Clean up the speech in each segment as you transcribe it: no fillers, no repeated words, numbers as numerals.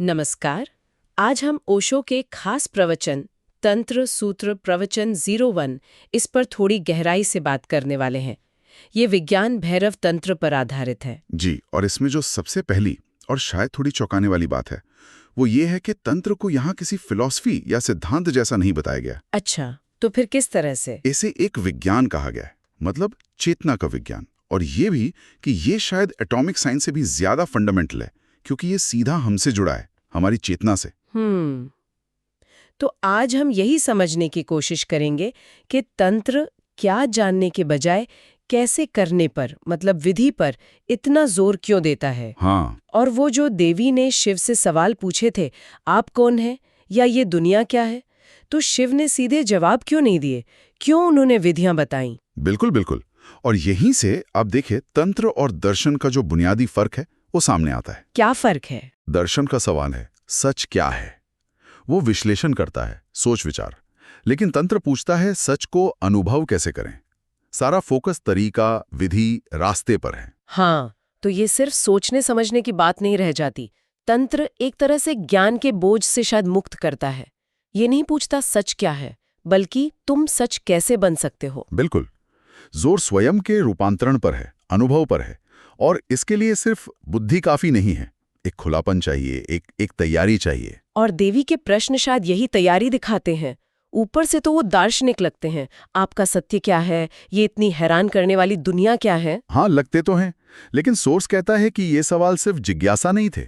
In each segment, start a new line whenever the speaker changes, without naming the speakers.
नमस्कार। आज हम ओशो के खास प्रवचन तंत्र सूत्र प्रवचन 01 इस पर थोड़ी गहराई से बात करने वाले हैं। ये विज्ञान भैरव तंत्र पर आधारित है।
जी, और इसमें जो सबसे पहली और शायद थोड़ी चौंकाने वाली बात है वो ये है कि तंत्र को यहाँ किसी फिलॉसफी या सिद्धांत जैसा नहीं बताया गया।
अच्छा, तो फिर किस तरह से?
इसे एक विज्ञान कहा गया है, मतलब चेतना का विज्ञान। और ये भी कि ये शायद एटॉमिक साइंस से भी ज्यादा फंडामेंटल है, क्योंकि ये सीधा हमसे जुड़ा है, हमारी चेतना से।
तो आज हम यही समझने की कोशिश करेंगे कि तंत्र क्या जानने के बजाय कैसे करने पर, मतलब विधि पर इतना जोर क्यों देता है।
हाँ,
और वो जो देवी ने शिव से सवाल पूछे थे, आप कौन हैं या ये दुनिया क्या है, तो शिव ने सीधे जवाब क्यों नहीं दिए, क्यों उन्होंने विधियां बताई?
बिल्कुल बिल्कुल। और यहीं से आप देखिए तंत्र और दर्शन का जो बुनियादी फर्क है वो सामने आता है।
क्या फर्क है?
दर्शन का सवाल है सच क्या है, वो विश्लेषण करता है, सोच विचार। लेकिन तंत्र पूछता है सच को अनुभव कैसे करें। सारा फोकस तरीका, विधि, रास्ते पर है।
हाँ, तो ये सिर्फ सोचने समझने की बात नहीं रह जाती। तंत्र एक तरह से ज्ञान के बोझ से शायद मुक्त करता है। ये नहीं पूछता सच क्या है, बल्कि तुम सच कैसे बन सकते हो।
बिल्कुल, जोर स्वयं के रूपांतरण पर है, अनुभव पर है। और इसके लिए सिर्फ बुद्धि काफी नहीं है, एक खुलापन चाहिए, एक तैयारी चाहिए।
और देवी के प्रश्न शायद यही तैयारी दिखाते हैं। ऊपर से तो वो दार्शनिक लगते हैं, आपका सत्य क्या है, ये इतनी हैरान करने वाली दुनिया क्या है।
हाँ, लगते तो हैं, लेकिन सोर्स कहता है कि ये सवाल सिर्फ जिज्ञासा नहीं थे,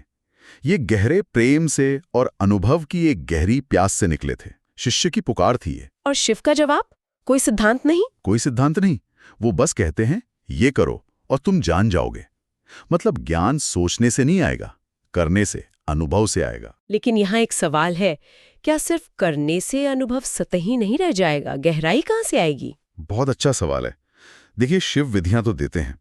ये गहरे प्रेम से और अनुभव की एक गहरी प्यास से निकले थे। शिष्य की पुकार थी ये।
और शिव का जवाब? कोई सिद्धांत नहीं।
कोई सिद्धांत नहीं, वो बस कहते हैं ये करो और तुम जान जाओगे। मतलब ज्ञान सोचने से नहीं आएगा, करने से, अनुभव से आएगा।
लेकिन यहाँ एक सवाल है, क्या सिर्फ करने से अनुभव सतही नहीं रह जाएगा, गहराई कहाँ से आएगी?
बहुत अच्छा सवाल है। देखिए, शिव विधियां तो देते हैं,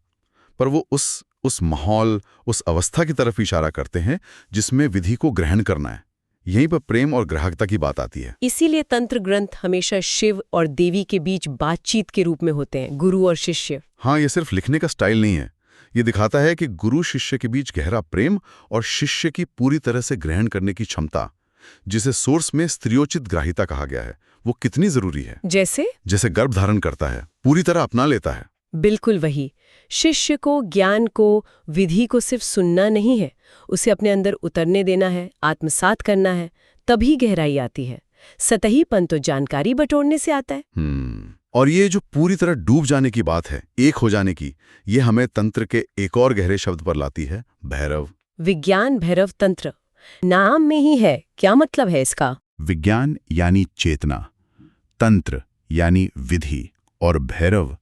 पर वो उस माहौल, उस अवस्था की तरफ इशारा करते हैं जिसमें विधि को ग्रहण करना है। यहीं पर प्रेम और ग्राहकता की बात आती है।
इसीलिए तंत्र ग्रंथ हमेशा शिव और देवी के बीच बातचीत के रूप में होते हैं, गुरु और शिष्य।
हाँ, ये सिर्फ लिखने का स्टाइल नहीं है, ये दिखाता है कि गुरु शिष्य के बीच गहरा प्रेम और शिष्य की पूरी तरह से ग्रहण करने की क्षमता, जिसे सोर्स में स्त्रियोचित ग्राहिता कहा गया है, वो कितनी जरूरी है। जैसे गर्भ धारण करता है, पूरी तरह अपना लेता है।
बिल्कुल वही। शिष्य को, ज्ञान को, विधि को सिर्फ सुनना नहीं है, उसे अपने अंदर उतरने देना है, आत्मसात करना है, तभी गहराई आती है। सतहीपन तो जानकारी बटोरने से आता है।
और ये जो पूरी तरह डूब जाने की बात है, एक हो जाने की, ये हमें तंत्र के एक और गहरे शब्द पर लाती है, भैरव।
विज्ञान भैरव तंत्र नाम में ही है, क्या मतलब है इसका?
विज्ञान यानी चेतना, तंत्र यानी विधि, और भैरव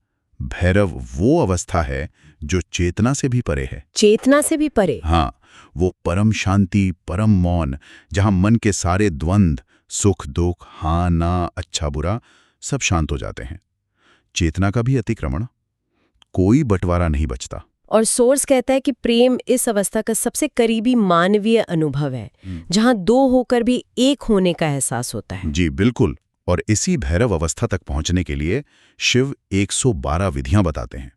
वो अवस्था है जो चेतना से भी परे है।
चेतना से भी परे?
हाँ, वो परम शांति, परम मौन, जहां मन के सारे द्वंद्व, सुख दुख, हाँ ना, अच्छा बुरा, सब शांत हो जाते हैं। चेतना का भी अतिक्रमण, कोई बंटवारा नहीं बचता।
और सोर्स कहता है कि प्रेम इस अवस्था का सबसे करीबी मानवीय अनुभव है, जहां दो होकर भी एक होने का एहसास होता है।
जी बिल्कुल। और इसी भैरव अवस्था तक पहुंचने के लिए शिव 112 विधियां बताते हैं।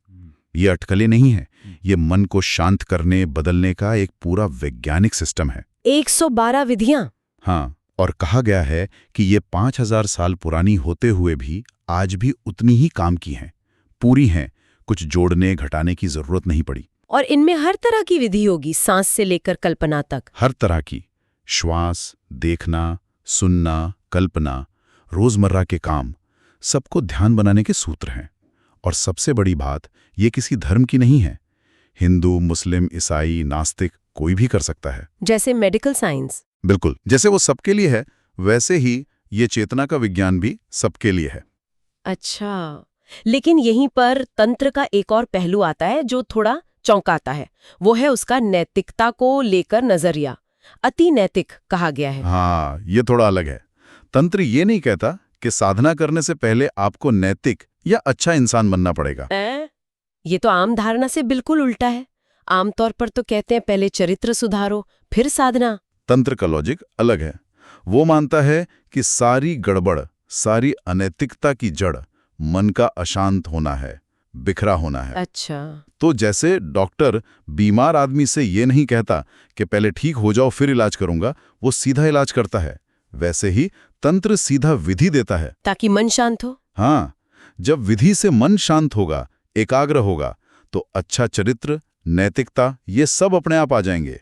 ये अटकलें नहीं है, ये मन को शांत करने, बदलने का एक पूरा वैज्ञानिक सिस्टम है।
112 विधियां?
हाँ, और कहा गया है कि ये 5000 साल पुरानी होते हुए भी आज भी उतनी ही काम की हैं, पूरी हैं, कुछ जोड़ने घटाने की जरूरत नहीं पड़ी।
और इनमें हर तरह की विधि होगी, सांस से लेकर कल्पना तक।
हर तरह की, श्वास, देखना, सुनना, कल्पना, रोजमर्रा के काम, सबको ध्यान बनाने के सूत्र हैं। और सबसे बड़ी बात, ये किसी धर्म की नहीं है। हिंदू, मुस्लिम, ईसाई, नास्तिक, कोई भी कर सकता है।
जैसे मेडिकल साइंस?
बिल्कुल, जैसे वो सबके लिए है, वैसे ही ये चेतना का विज्ञान भी सबके लिए है।
अच्छा, लेकिन यहीं पर तंत्र का एक और पहलू आता है जो थोड़ा चौंकाता है। वो है उसका नैतिकता को लेकर नजरिया। अति नैतिक कहा गया है।
हाँ, ये थोड़ा अलग है। तंत्र ये नहीं कहता कि साधना करने से पहले आपको नैतिक या अच्छा इंसान बनना पड़ेगा।
ये तो आम धारणा से बिल्कुल उल्टा है। आमतौर पर तो कहते हैं पहले चरित्र सुधारो, फिर साधना।
तंत्र का लॉजिक अलग है। वो मानता है कि सारी गड़बड़, सारी अनैतिकता की जड़ मन का अशांत होना है, बिखरा होना है।
अच्छा।
तो जैसे डॉक्टर बीमार आदमी से ये नहीं कहता कि पहले ठीक हो जाओ फिर इलाज करूंगा, वो सीधा इलाज करता है, वैसे ही तंत्र सीधा विधि देता है
ताकि मन शांत हो।
हाँ, जब विधि से मन शांत होगा, एकाग्र होगा, तो अच्छा चरित्र, नैतिकता ये सब अपने आप आ जाएंगे।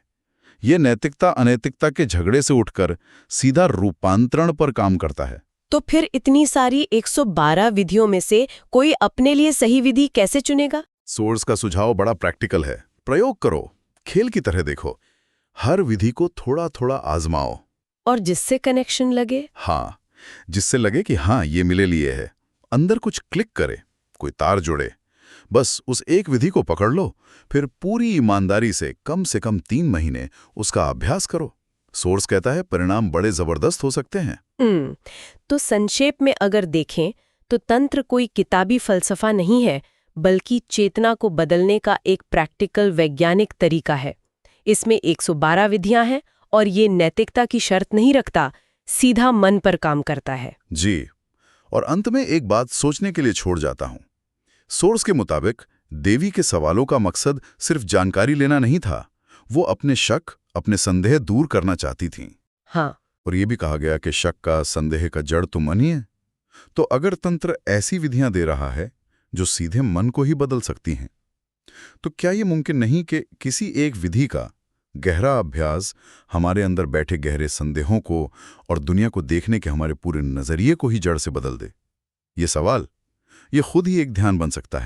ये नैतिकता अनैतिकता के झगड़े से उठकर सीधा रूपांतरण पर काम करता है।
तो फिर इतनी सारी 112 विधियों में से कोई अपने लिए सही विधि कैसे चुनेगा?
सोर्स का सुझाव बड़ा प्रैक्टिकल है। प्रयोग करो, खेल की तरह देखो, हर विधि को थोड़ा थोड़ा आजमाओ।
और जिससे कनेक्शन लगे?
हाँ, जिससे लगे कि हाँ ये मेरे लिए है, अंदर कुछ क्लिक करे, कोई तार जुड़े। बस उस एक विधि को पकड़ लो, फिर पूरी ईमानदारी से कम 3 महीने उसका अभ्यास करो। सोर्स कहता है परिणाम बड़े जबरदस्त हो सकते हैं।
तो संक्षेप में अगर देखें तो तंत्र कोई किताबी फलसफा नहीं है, बल्कि चेतना को बदलने का एक प्रैक्टिकल वैज्ञानिक तरीका है। इसमें 112 विधियां हैं और ये नैतिकता की शर्त नहीं रखता, सीधा मन पर काम करता है।
जी, और अंत में एक बात सोचने के लिए छोड़ जाता हूं। सोर्स के मुताबिक देवी के सवालों का मकसद सिर्फ जानकारी लेना नहीं था, वो अपने शक, अपने संदेह दूर करना चाहती थीं।
हाँ।
और ये भी कहा गया कि शक का, संदेह का जड़ तो मन ही है। तो अगर तंत्र ऐसी विधियां दे रहा है जो सीधे मन को ही बदल सकती हैं, तो क्या ये मुमकिन नहीं कि किसी एक विधि का गहरा अभ्यास हमारे अंदर बैठे गहरे संदेहों को और दुनिया को देखने के हमारे पूरे नजरिए को ही जड़ से बदल दे? ये सवाल, ये खुद ही एक ध्यान बन सकता है।